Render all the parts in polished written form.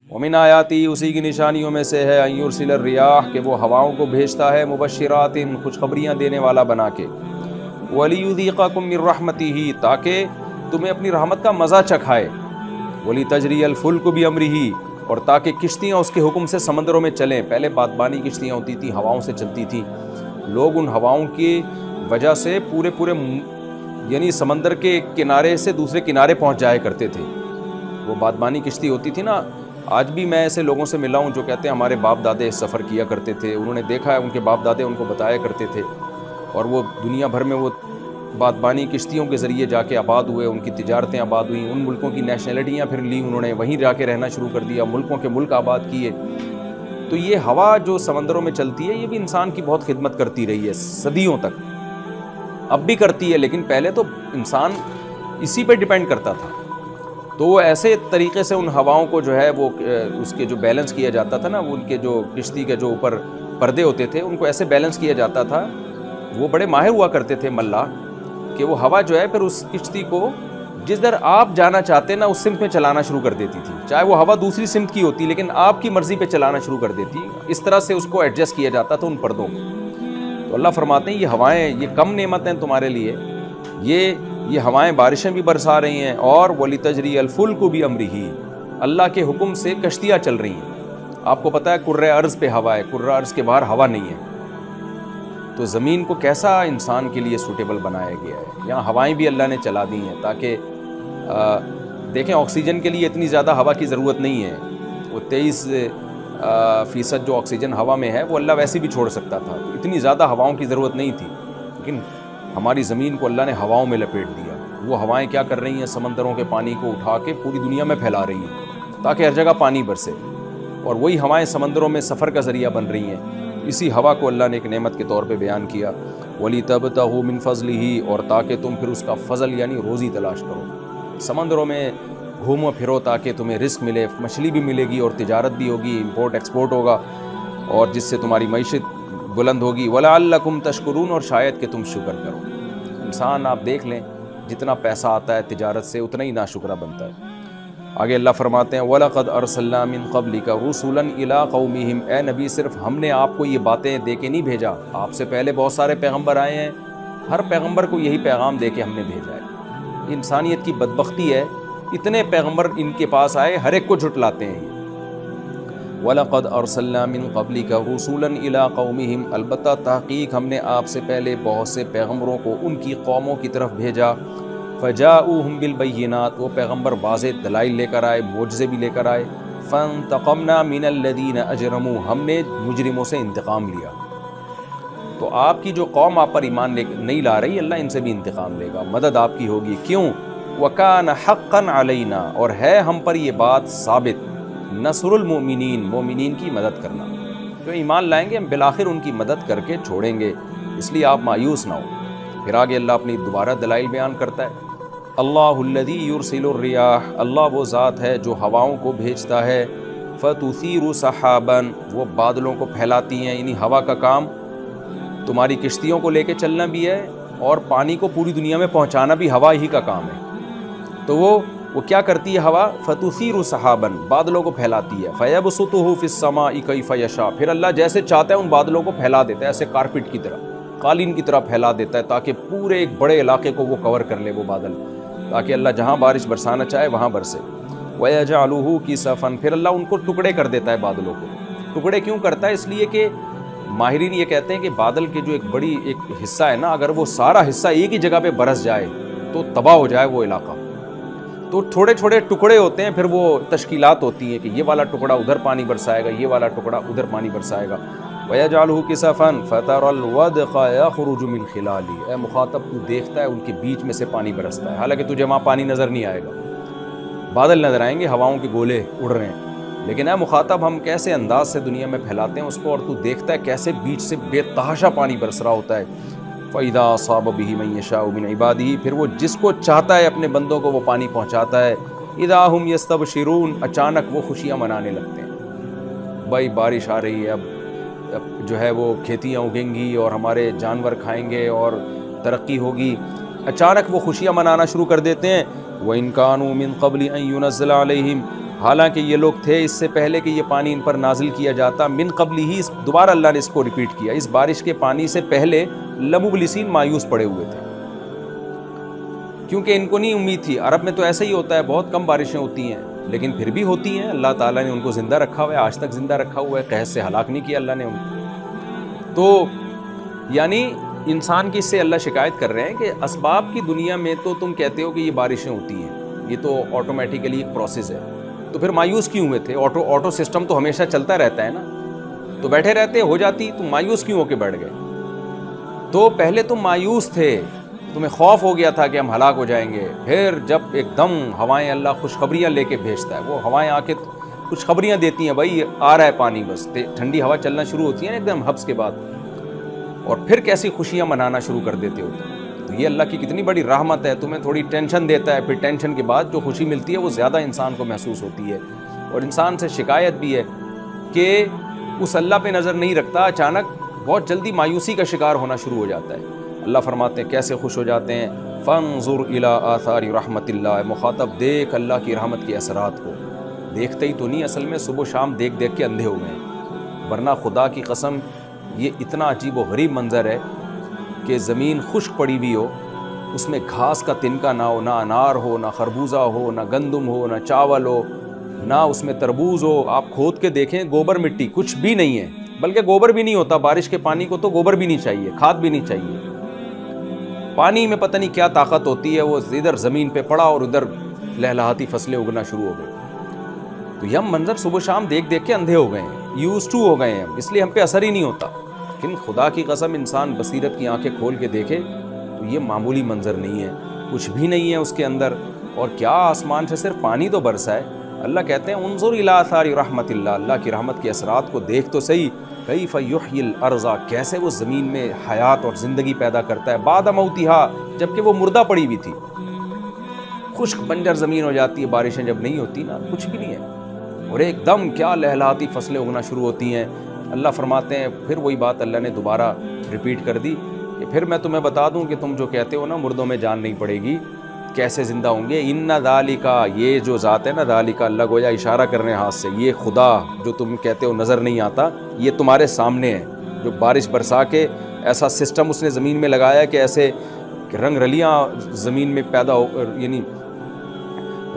ومن آیاتی، اسی کی نشانیوں میں سے ہے، ان یرسل الریاح، کہ وہ ہواؤں کو بھیجتا ہے، مبشرات، خوشخبریاں دینے والا بنا کے، ولیذیقکم من رحمتہ، تاکہ تمہیں اپنی رحمت کا مزہ چکھائے، ولتجری الفلک بامرہ، اور تاکہ کشتیاں اس کے حکم سے سمندروں میں چلیں۔ پہلے بادبانی کشتیاں ہوتی تھیں، ہواؤں سے چلتی تھیں، لوگ ان ہواؤں کی وجہ سے پورے یعنی سمندر کے ایک کنارے سے دوسرے کنارے پہنچ جایا کرتے تھے۔ وہ بادبانی کشتی ہوتی تھی نا، آج بھی میں ایسے لوگوں سے ملا ہوں جو کہتے ہیں ہمارے باپ دادے سفر کیا کرتے تھے، انہوں نے دیکھا ہے، ان کے باپ دادے ان کو بتایا کرتے تھے، اور وہ دنیا بھر میں وہ بادبانی کشتیوں کے ذریعے جا کے آباد ہوئے، ان کی تجارتیں آباد ہوئیں، ان ملکوں کی نیشنلٹیاں پھر لی انہوں نے، وہیں جا کے رہنا شروع کر دیا، ملکوں کے ملک آباد کیے۔ تو یہ ہوا جو سمندروں میں چلتی ہے، یہ بھی انسان کی بہت خدمت کرتی رہی ہے صدیوں تک، اب بھی کرتی ہے، لیکن پہلے تو انسان اسی پہ ڈیپینڈ کرتا تھا۔ تو وہ ایسے طریقے سے ان ہواؤں کو جو ہے وہ اس کے جو بیلنس کیا جاتا تھا نا، وہ ان کے جو کشتی کے جو اوپر پردے ہوتے تھے ان کو ایسے بیلنس کیا جاتا تھا، وہ بڑے ماہر ہوا کرتے تھے ملا، کہ وہ ہوا جو ہے پھر اس کشتی کو جس در آپ جانا چاہتے نا اس سمت میں چلانا شروع کر دیتی تھی، چاہے وہ ہوا دوسری سمت کی ہوتی لیکن آپ کی مرضی پہ چلانا شروع کر دیتی، اس طرح سے اس کو ایڈجسٹ کیا جاتا تھا ان پردوں کو۔ تو اللہ فرماتے ہیں یہ ہوائیں، یہ کم نعمت ہیں تمہارے لیے، یہ ہوائیں بارشیں بھی برسا رہی ہیں، اور وَلِتَجْرِيَ الْفُلْكُ بِأَمْرِهِ، اللہ کے حکم سے کشتیاں چل رہی ہیں۔ آپ کو پتہ ہے کرۂ ارض پہ ہوا ہے، کرۂ ارض کے باہر ہوا نہیں ہے، تو زمین کو کیسا انسان کے لیے سوٹیبل بنایا گیا ہے، یہاں ہوائیں بھی اللہ نے چلا دی ہیں تاکہ دیکھیں آکسیجن کے لیے اتنی زیادہ ہوا کی ضرورت نہیں ہے، وہ 23% جو آکسیجن ہوا میں ہے وہ اللہ ویسے بھی چھوڑ سکتا تھا، تو اتنی زیادہ ہواؤں کی ضرورت نہیں تھی، لیکن ہماری زمین کو اللہ نے ہواؤں میں لپیٹ دیا۔ وہ ہوائیں کیا کر رہی ہیں، سمندروں کے پانی کو اٹھا کے پوری دنیا میں پھیلا رہی ہیں تاکہ ہر جگہ پانی برسے، اور وہی ہوائیں سمندروں میں سفر کا ذریعہ بن رہی ہیں۔ اسی ہوا کو اللہ نے ایک نعمت کے طور پہ بیان کیا، وَلِتَبْتَغُوا مِن فَضْلِهِ، اور تاکہ تم پھر اس کا فضل یعنی روزی تلاش کرو، سمندروں میں گھومو پھرو تاکہ تمہیں رزق ملے، مچھلی بھی ملے گی اور تجارت بھی ہوگی، امپورٹ ایکسپورٹ ہوگا، اور جس سے تمہاری معیشت بلند ہوگی، وَلَعَلَّكُمْ تَشْكُرُونَ، اور شاید کہ تم شکر کرو۔ انسان آپ دیکھ لیں جتنا پیسہ آتا ہے تجارت سے اتنا ہی ناشکرہ بنتا ہے۔ آگے اللہ فرماتے ہیں وَلَقَدْ أَرْسَلْنَا مِن قَبْلِكَ رُسُلًا إِلَىٰ قَوْمِهِمْ، اے نبی صرف ہم نے آپ کو یہ باتیں دے کے نہیں بھیجا، آپ سے پہلے بہت سارے پیغمبر آئے ہیں، ہر پیغمبر کو یہی پیغام دے کے ہم نے بھیجا ہے۔ انسانیت کی بدبختی ہے، اتنے پیغمبر ان کے پاس آئے، ہر ایک کو جھٹلاتے ہیں یہ۔ وَلَقَدْ أَرْسَلْنَا مِن قَبْلِكَ رُسُلًا إِلَىٰ قَوْمِهِمْ، البتہ تحقیق ہم نے آپ سے پہلے بہت سے پیغمبروں کو ان کی قوموں کی طرف بھیجا، فَجَاءُوهُم بِالْبَيِّنَاتِ، وہ پیغمبر واضح دلائل لے کر آئے، معجزے بھی لے کر آئے، فَانْتَقَمْنَا مِنَ الَّذِينَ أَجْرَمُوا، ہم نے مجرموں سے انتقام لیا۔ تو آپ کی جو قوم آپ پر ایمان نہیں لا رہی، اللہ ان سے بھی انتقام لے گا، مدد آپ کی ہوگی، کیوں؟ وَكَانَ حَقًّا عَلَيْنَا، اور ہے ہم پر یہ بات ثابت، نصر المؤمنین، مومنین کی مدد کرنا، جو ایمان لائیں گے ہم بالآخر ان کی مدد کر کے چھوڑیں گے، اس لیے آپ مایوس نہ ہو۔ پھر آگے اللہ اپنی دوبارہ دلائل بیان کرتا ہے، اللہ الذی یرسل الریاح، اللہ وہ ذات ہے جو ہواؤں کو بھیجتا ہے، فتثیر سحابا، وہ بادلوں کو پھیلاتی ہیں، یعنی ہوا کا کام تمہاری کشتیوں کو لے کے چلنا بھی ہے اور پانی کو پوری دنیا میں پہنچانا بھی ہوا ہی کا کام ہے۔ تو وہ کیا کرتی ہے ہوا، فتثیر سحابا، بادلوں کو پھیلاتی ہے، فیبسطہ فی السماء کیف یشاء، پھر اللہ جیسے چاہتا ہے ان بادلوں کو پھیلا دیتا ہے، ایسے کارپٹ کی طرح، قالین کی طرح پھیلا دیتا ہے، تاکہ پورے ایک بڑے علاقے کو وہ کور کر لے وہ بادل، تاکہ اللہ جہاں بارش برسانا چاہے وہاں برسے۔ وَيَجْعَلُهُ كِسَفًا، پھر اللہ ان کو ٹکڑے کر دیتا ہے، بادلوں کو ٹکڑے کیوں کرتا ہے؟ اس لیے کہ ماہرین یہ کہتے ہیں کہ بادل کے جو ایک بڑی ایک حصہ ہے نا، اگر وہ سارا حصہ ایک ہی جگہ پہ برس جائے تو تباہ ہو جائے وہ علاقہ، تو چھوٹے چھوٹے ٹکڑے ہوتے ہیں، پھر وہ تشکیلات ہوتی ہیں کہ یہ والا ٹکڑا ادھر پانی برسائے گا، یہ والا ٹکڑا ادھر پانی برسائے گا۔ وَيَجْعَلُهُ كِسَفًا فَتَرَى الْوَدْقَ يَخْرُجُ مِنْ خِلَالِهِ، اے مخاطب تو دیکھتا ہے ان کے بیچ میں سے پانی برستا ہے، حالانکہ تجھے وہاں پانی نظر نہیں آئے گا، بادل نظر آئیں گے، ہواؤں کے گولے اڑ رہے ہیں، لیکن اے مخاطب ہم کیسے انداز سے دنیا میں پھیلاتے ہیں اس کو، اور تو دیکھتا ہے کیسے بیچ سے بے تحاشا پانی برس رہا ہوتا ہے۔ فَإِذَا أَصَابَ بِهِ مَن يَشَاءُ مِنْ عِبَادِهِ، پھر وہ جس کو چاہتا ہے اپنے بندوں کو وہ پانی پہنچاتا ہے۔ اِذَا هُمْ يَسْتَبْشِرُونَ، اچانک وہ خوشیاں منانے لگتے ہیں، بھائی بارش آ رہی ہے، اب جو ہے وہ کھیتیاں اگیں گی اور ہمارے جانور کھائیں گے اور ترقی ہوگی، اچانک وہ خوشیاں منانا شروع کر دیتے ہیں۔ وَإِن كَانُوا مِن قَبْلِ أَن يُنَزَّلَ عَلَيْهِمْ، حالانکہ یہ لوگ تھے اس سے پہلے کہ یہ پانی ان پر نازل کیا جاتا، من قبل ہی، دوبارہ اللہ نے اس کو ریپیٹ کیا، اس بارش کے پانی سے پہلے لمبلسین، مایوس پڑے ہوئے تھے، کیونکہ ان کو نہیں امید تھی۔ عرب میں تو ایسا ہی ہوتا ہے، بہت کم بارشیں ہوتی ہیں لیکن پھر بھی ہوتی ہیں، اللہ تعالیٰ نے ان کو زندہ رکھا ہوا ہے، آج تک زندہ رکھا ہوا ہے، قحط سے ہلاک نہیں کیا اللہ نے ان کو۔ تو یعنی انسان کی اس سے اللہ شکایت کر رہے ہیں کہ اسباب کی دنیا میں تو تم کہتے ہو کہ یہ بارشیں ہوتی ہیں، یہ تو آٹومیٹیکلی ایک پروسیس ہے، تو پھر مایوس کیوں ہوئے تھے؟ آٹو سسٹم تو ہمیشہ چلتا رہتا ہے نا، تو بیٹھے رہتے ہو جاتی، تم مایوس کیوں ہو کے بیٹھ گئے؟ تو پہلے تم مایوس تھے، تمہیں خوف ہو گیا تھا کہ ہم ہلاک ہو جائیں گے، پھر جب ایک دم ہوائیں اللہ خوشخبریاں لے کے بھیجتا ہے، وہ ہوائیں آ کے خوشخبریاں دیتی ہیں، بھائی آ رہا ہے پانی، بس ٹھنڈی ہوا چلنا شروع ہوتی ہے نا ایک دم حبس کے بعد، اور پھر کیسی خوشیاں منانا شروع کر دیتے ہو۔ تو یہ اللہ کی کتنی بڑی رحمت ہے، تمہیں تھوڑی ٹینشن دیتا ہے، پھر ٹینشن کے بعد جو خوشی ملتی ہے وہ زیادہ انسان کو محسوس ہوتی ہے، اور انسان سے شکایت بھی ہے کہ اس اللہ پہ نظر نہیں رکھتا، اچانک بہت جلدی مایوسی کا شکار ہونا شروع ہو جاتا ہے۔ اللہ فرماتے ہیں کیسے خوش ہو جاتے ہیں، فانظر الی آثار رحمت اللہ، مخاطب دیکھ اللہ کی رحمت کے اثرات کو، دیکھتے ہی تو نہیں، اصل میں صبح و شام دیکھ دیکھ کے اندھے ہو گئے ہیں، ورنہ خدا کی قسم یہ اتنا عجیب و غریب منظر ہے کہ زمین خشک پڑی ہوئی ہو، اس میں گھاس کا تنکا نہ ہو، نہ انار ہو، نہ خربوزہ ہو، نہ گندم ہو، نہ چاول ہو، نہ اس میں تربوز ہو، آپ کھود کے دیکھیں گوبر مٹی کچھ بھی نہیں ہے، بلکہ گوبر بھی نہیں ہوتا، بارش کے پانی کو تو گوبر بھی نہیں چاہیے، کھاد بھی نہیں چاہیے، پانی میں پتہ نہیں کیا طاقت ہوتی ہے، وہ ادھر زمین پہ پڑا اور ادھر لہلہاتی فصلیں اگنا شروع ہو گئی۔ تو یہ ہم منظر صبح شام دیکھ دیکھ کے اندھے ہو گئے ہیں، یوز ٹو ہو گئے ہیں، اس لیے ہم پہ اثر ہی نہیں ہوتا، لیکن خدا کی قسم انسان بصیرت کی آنکھیں کھول کے دیکھے تو یہ معمولی منظر نہیں ہے، کچھ بھی نہیں ہے اس کے اندر، اور کیا آسمان سے صرف پانی تو برسا ہے۔ اللہ کہتے ہیں انظر الی آثار رحمت اللہ، اللہ کی رحمت کے اثرات کو دیکھ تو صحیح، کیف یحیی الارض، کیسے وہ زمین میں حیات اور زندگی پیدا کرتا ہے، بعد موتہا، جبکہ وہ مردہ پڑی ہوئی تھی، خشک بنجر زمین ہو جاتی ہے بارشیں جب نہیں ہوتی نا، کچھ بھی نہیں ہے، اور ایک دم کیا لہلہاتی فصلیں اگنا شروع ہوتی ہیں۔ اللہ فرماتے ہیں پھر وہی بات اللہ نے دوبارہ ریپیٹ کر دی کہ پھر میں تمہیں بتا دوں کہ تم جو کہتے ہو نا مردوں میں جان نہیں پڑے گی، کیسے زندہ ہوں گے، ان ذالک، یہ جو ذات ہے نا، ذالک، اللہ گویا اشارہ کر رہے ہیں ہاتھ سے، یہ خدا جو تم کہتے ہو نظر نہیں آتا، یہ تمہارے سامنے ہے، جو بارش برسا کے ایسا سسٹم اس نے زمین میں لگایا کہ ایسے رنگ رلیاں زمین میں پیدا ہو، یعنی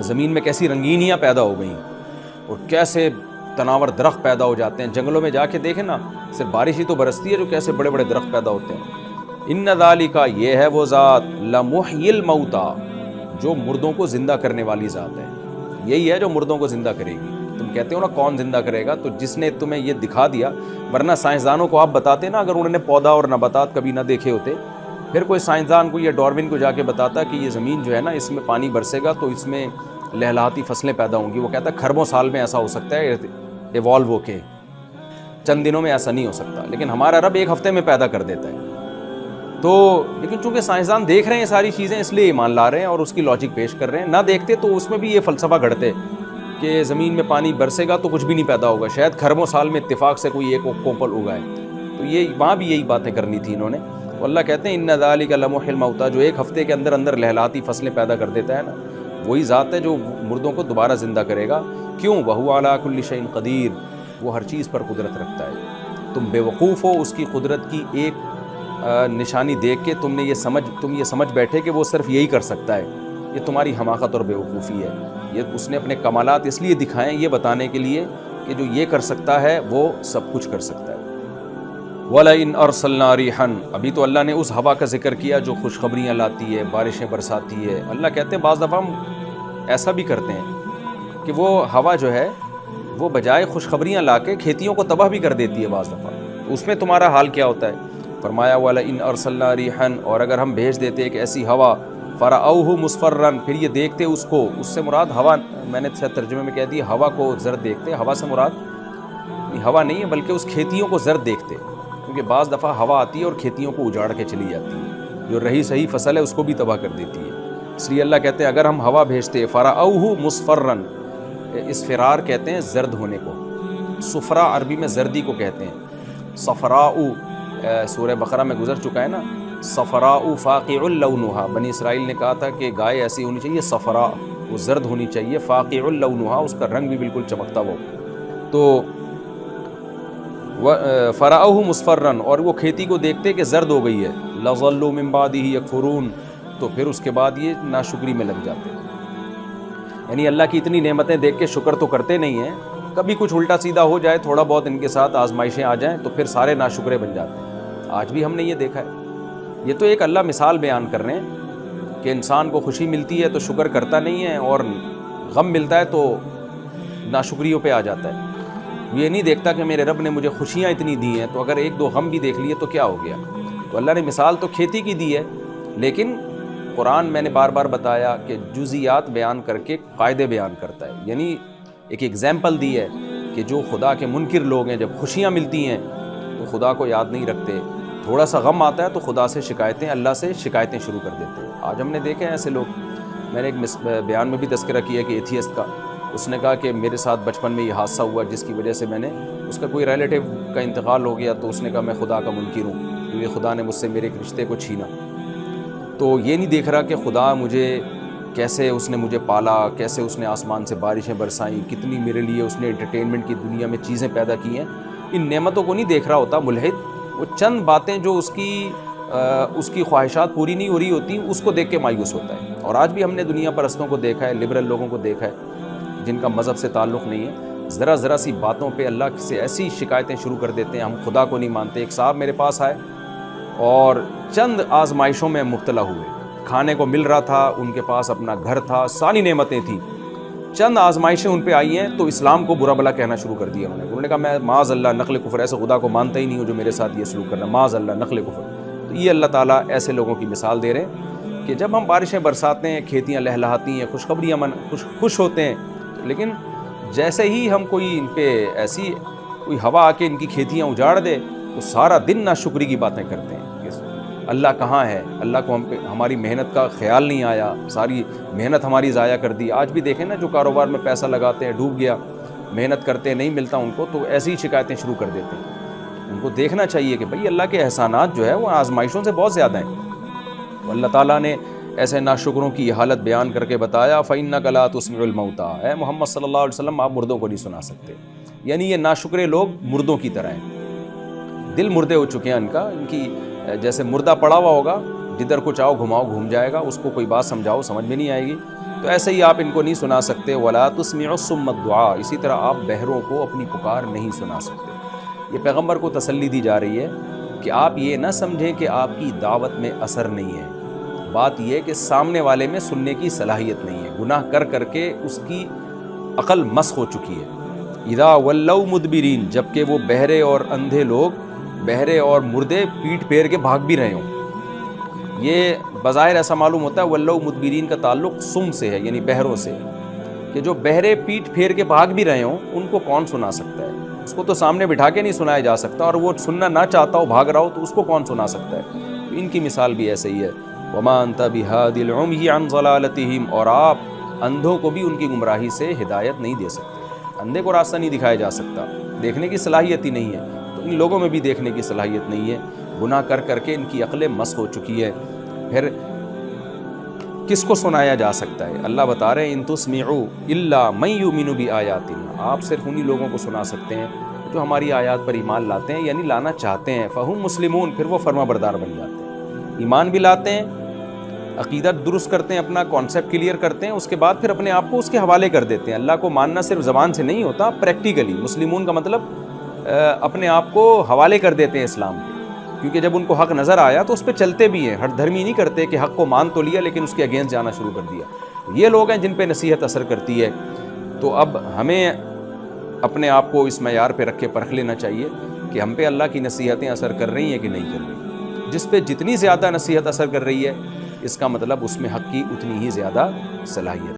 زمین میں کیسی رنگینیاں پیدا ہو گئیں، اور کیسے تناور درخت پیدا ہو جاتے ہیں، جنگلوں میں جا کے دیکھیں نا، صرف بارش ہی تو برستی ہے جو کیسے بڑے بڑے درخت پیدا ہوتے ہیں۔ ان ذالک، یہ ہے وہ ذات، لمحیی الموتیٰ، جو مردوں کو زندہ کرنے والی ذات ہے، یہی ہے جو مردوں کو زندہ کرے گی۔ تم کہتے ہو نا کون زندہ کرے گا، تو جس نے تمہیں یہ دکھا دیا، ورنہ سائنسدانوں کو آپ بتاتے نا، اگر انہوں نے پودا اور نباتات کبھی نہ دیکھے ہوتے، پھر کوئی سائنسدان کو یا ڈاروین کو جا کے بتاتا کہ یہ زمین جو ہے نا اس میں پانی برسے گا تو اس میں لہلہاتی فصلیں پیدا ہوں گی، وہ کہتا ہے کھربوں سال میں ایسا ہو سکتا ہے ایوالو ہو کے، چند دنوں میں ایسا نہیں ہو سکتا، لیکن ہمارا رب ایک ہفتے میں پیدا کر دیتا ہے۔ تو لیکن چونکہ سائنسدان دیکھ رہے ہیں ساری چیزیں، اس لیے ایمان لا رہے ہیں اور اس کی لاجک پیش کر رہے ہیں، نہ دیکھتے تو اس میں بھی یہ فلسفہ گھڑتے کہ زمین میں پانی برسے گا تو کچھ بھی نہیں پیدا ہوگا، شاید کھربوں سال میں اتفاق سے کوئی ایک کوپل اگائے، تو یہ وہاں بھی یہی باتیں کرنی تھی انہوں نے۔ تو اللہ کہتے ہیں ان ذالک لمحیی الموتیٰ، جو ایک ہفتے کے اندر اندر لہلاتی فصلیں پیدا کر دیتا ہے نا، وہی ذات ہے جو مردوں کو دوبارہ زندہ کرے گا۔ کیوں؟ وَهُوَ عَلَىٰ كُلِّ شَيْءٍ قدیر، وہ ہر چیز پر قدرت رکھتا ہے۔ تم بے وقوف ہو، اس کی قدرت کی ایک نشانی دیکھ کے تم یہ سمجھ بیٹھے کہ وہ صرف یہی کر سکتا ہے، یہ تمہاری حماقت اور بے وقوفی ہے۔ یہ اس نے اپنے کمالات اس لیے دکھائیں یہ بتانے کے لیے کہ جو یہ کر سکتا ہے وہ سب کچھ کر سکتا ہے۔ وَلَئِنْ أَرْسَلْنَا رِيحًا، ابھی تو اللہ نے اس ہوا کا ذکر کیا جو خوشخبریاں لاتی ہے، بارشیں برساتی ہے۔ اللہ کہتے ہیں بعض دفعہ ہم ایسا بھی کرتے ہیں کہ وہ ہوا جو ہے وہ بجائے خوشخبریاں لا کے کھیتیوں کو تباہ بھی کر دیتی ہے بعض دفعہ، تو اس میں تمہارا حال کیا ہوتا ہے؟ فرمایا وَلَئِنْ أَرْسَلْنَا رِيحًا، اور اگر ہم بھیج دیتے ایک ایسی ہوا، فَرَأَوْهُ مُصْفَرًّا، پھر یہ دیکھتے اس کو، اس سے مراد ہوا، میں نے ترجمے میں کہہ دی ہوا کو زرد دیکھتے، ہوا سے مراد ہوا نہیں ہے بلکہ اس کھیتیوں کو زرد دیکھتے، کیونکہ بعض دفعہ ہوا آتی ہے اور کھیتیوں کو اجاڑ کے چلی جاتی ہے، جو رہی صحیح فصل ہے اس کو بھی تباہ کر دیتی ہے۔ اس لیے اللہ کہتے ہیں اگر ہم ہوا بھیجتے، فَرَأَوْهُ مُصْفَرًّا، اسفرار کہتے ہیں زرد ہونے کو، صفرا عربی میں زردی کو کہتے ہیں، صفراء سورہ بقرہ میں گزر چکا ہے نا، صفراء فاقع لونھا، بنی اسرائیل نے کہا تھا کہ گائے ایسی ہونی چاہیے صفراء، وہ زرد ہونی چاہیے، فاقع اللونھا، اس کا رنگ بھی بالکل چمکتا ہو. تو فرعوہ مصفرن، اور وہ کھیتی کو دیکھتے کہ زرد ہو گئی ہے، لظلوا من بعدہ یکفرون، تو پھر اس کے بعد یہ ناشکری میں لگ جاتے ہیں. یعنی اللہ کی اتنی نعمتیں دیکھ کے شکر تو کرتے نہیں ہیں، کبھی کچھ الٹا سیدھا ہو جائے، تھوڑا بہت ان کے ساتھ آزمائشیں آ جائیں تو پھر سارے ناشکرے بن جاتے ہیں. آج بھی ہم نے یہ دیکھا ہے. یہ تو ایک اللہ مثال بیان کر رہے ہیں کہ انسان کو خوشی ملتی ہے تو شکر کرتا نہیں ہے، اور غم ملتا ہے تو ناشکریوں پہ آ جاتا ہے. یہ نہیں دیکھتا کہ میرے رب نے مجھے خوشیاں اتنی دی ہیں، تو اگر ایک دو غم بھی دیکھ لیے تو کیا ہو گیا. تو اللہ نے مثال تو کھیتی کی دی ہے، لیکن قرآن میں نے بار بار بتایا کہ جزیات بیان کر کے قاعدے بیان کرتا ہے. یعنی ایک ایگزامپل دی ہے کہ جو خدا کے منکر لوگ ہیں، جب خوشیاں ملتی ہیں تو خدا کو یاد نہیں رکھتے، تھوڑا سا غم آتا ہے تو خدا سے شکایتیں، اللہ سے شکایتیں شروع کر دیتے ہیں. آج ہم نے دیکھے ہیں ایسے لوگ. میں نے ایک بیان میں بھی تذکرہ کیا کہ ایتھیسٹ کا، اس نے کہا کہ میرے ساتھ بچپن میں یہ حادثہ ہوا جس کی وجہ سے میں نے، اس کا کوئی ریلیٹیو کا انتقال ہو گیا، تو اس نے کہا میں خدا کا منکر ہوں کیونکہ خدا نے مجھ سے میرے ایک رشتے کو چھینا. تو یہ نہیں دیکھ رہا کہ خدا مجھے کیسے اس نے مجھے پالا، کیسے اس نے آسمان سے بارشیں برسائیں، کتنی میرے لیے اس نے انٹرٹینمنٹ کی دنیا میں چیزیں پیدا کی ہیں. ان نعمتوں کو نہیں دیکھ رہا ہوتا ملحد. وہ چند باتیں جو اس کی خواہشات پوری نہیں ہو رہی ہوتی، اس کو دیکھ کے مایوس ہوتا ہے. اور آج بھی ہم نے دنیا پرستوں کو دیکھا ہے، لبرل لوگوں کو دیکھا ہے جن کا مذہب سے تعلق نہیں ہے، ذرا سی باتوں پہ اللہ سے ایسی شکایتیں شروع کر دیتے ہیں، ہم خدا کو نہیں مانتے. ایک صاحب میرے پاس آئے اور چند آزمائشوں میں مبتلا ہوئے. کھانے کو مل رہا تھا، ان کے پاس اپنا گھر تھا، ساری نعمتیں تھیں. چند آزمائشیں ان پہ آئی ہیں تو اسلام کو برا بلا کہنا شروع کر دیا. انہوں نے کہا میں معاذ اللہ نقل کفر، ایسے خدا کو مانتا ہی نہیں ہوں جو میرے ساتھ یہ سلوک کرنا، معاذ اللہ نقل کفر. تو یہ اللہ تعالیٰ ایسے لوگوں کی مثال دے رہے ہیں کہ جب ہم بارشیں برساتے ہیں، کھیتیاں لہلہاتی ہیں، خوشخبریاں خوش ہوتے ہیں، لیکن جیسے ہی ہم کوئی ان پہ ایسی کوئی ہوا آ کے ان کی کھیتیاں اجاڑ دے تو سارا دن ناشکری کی باتیں کرتے ہیں کہ اللہ کہاں ہے، اللہ کو ہماری محنت کا خیال نہیں آیا، ساری محنت ہماری ضائع کر دی. آج بھی دیکھیں نا، جو کاروبار میں پیسہ لگاتے ہیں ڈوب گیا، محنت کرتے ہیں نہیں ملتا ان کو، تو ایسی ہی شکایتیں شروع کر دیتے ہیں. ان کو دیکھنا چاہیے کہ بھئی اللہ کے احسانات جو ہے وہ آزمائشوں سے بہت زیادہ ہیں. تو اللہ تعالیٰ نے ایسے ناشکروں کی حالت بیان کر کے بتایا، فَإِنَّكَ لَا تُسْمِعُ الْمَوْتَىٰ، اے محمد صلی اللہ علیہ وسلم آپ مردوں کو نہیں سنا سکتے. یعنی یہ ناشکرے لوگ مردوں کی طرح ہیں، دل مردے ہو چکے ہیں ان کا. ان کی جیسے مردہ پڑا ہوا ہوگا، جدھر کو چاہو گھماؤ گھوم جائے گا، اس کو کوئی بات سمجھاؤ سمجھ میں نہیں آئے گی. تو ایسے ہی آپ ان کو نہیں سنا سکتے. وَلَا تُسْمِعُ الصُّمَّ الدُّعَاء، اسی طرح آپ بہروں کو اپنی پکار نہیں سنا سکتے. یہ پیغمبر کو تسلی دی جا رہی ہے کہ آپ یہ نہ سمجھیں کہ آپ کی دعوت میں اثر نہیں ہے. بات یہ ہے کہ سامنے والے میں سننے کی صلاحیت نہیں ہے، گناہ کر کر کے اس کی عقل مسخ ہو چکی ہے. اذا ولوا مدبرین، جبکہ وہ بہرے اور اندھے لوگ، بہرے اور مردے پیٹ پھیر کے بھاگ بھی رہے ہوں. یہ بظاہر ایسا معلوم ہوتا ہے ولوا مدبرین کا تعلق سم سے ہے، یعنی بہروں سے، کہ جو بہرے پیٹ پھیر کے بھاگ بھی رہے ہوں ان کو کون سنا سکتا ہے. اس کو تو سامنے بٹھا کے نہیں سنایا جا سکتا، اور وہ سننا نہ چاہتا ہو بھاگ رہا ہو تو اس کو کون سنا سکتا ہے. تو ان کی مثال بھی ایسے ہی ہے. وَمَا أَنْتَ بِهَادِ الْعُمْيِ عَنْ ضَلَالَتِهِمْ، اور آپ اندھوں کو بھی ان کی گمراہی سے ہدایت نہیں دے سکتے. اندھے کو راستہ نہیں دکھایا جا سکتا، دیکھنے کی صلاحیت ہی نہیں ہے. تو ان لوگوں میں بھی دیکھنے کی صلاحیت نہیں ہے، گناہ کر کر کے ان کی عقلیں مسخ ہو چکی ہے. پھر کس کو سنایا جا سکتا ہے؟ اللہ بتا رہے ہیں ان تسمعوا الا من یؤمن بآیاتنا، آپ صرف انہی لوگوں کو سنا سکتے ہیں جو ہماری آیات پر ایمان لاتے ہیں، یعنی لانا چاہتے ہیں. فہم مسلمون، پھر وہ فرما بردار بن جاتے ہیں، ایمان بھی لاتے ہیں، عقیدت درست کرتے ہیں، اپنا کانسیپٹ کلیئر کرتے ہیں، اس کے بعد پھر اپنے آپ کو اس کے حوالے کر دیتے ہیں. اللہ کو ماننا صرف زبان سے نہیں ہوتا، پریکٹیکلی. مسلمون کا مطلب اپنے آپ کو حوالے کر دیتے ہیں اسلام کے، کیونکہ جب ان کو حق نظر آیا تو اس پہ چلتے بھی ہیں. ہٹ دھرمی نہیں کرتے کہ حق کو مان تو لیا لیکن اس کے اگینسٹ جانا شروع کر دیا. یہ لوگ ہیں جن پہ نصیحت اثر کرتی ہے. تو اب ہمیں اپنے آپ کو اس معیار پہ رکھ کے پرکھ لینا چاہیے کہ ہم پہ اللہ کی نصیحتیں اثر کر رہی ہیں کہ نہیں کر رہی. جس پہ جتنی زیادہ نصیحت اثر کر رہی ہے، اس کا مطلب اس میں حق کی اتنی ہی زیادہ صلاحیت.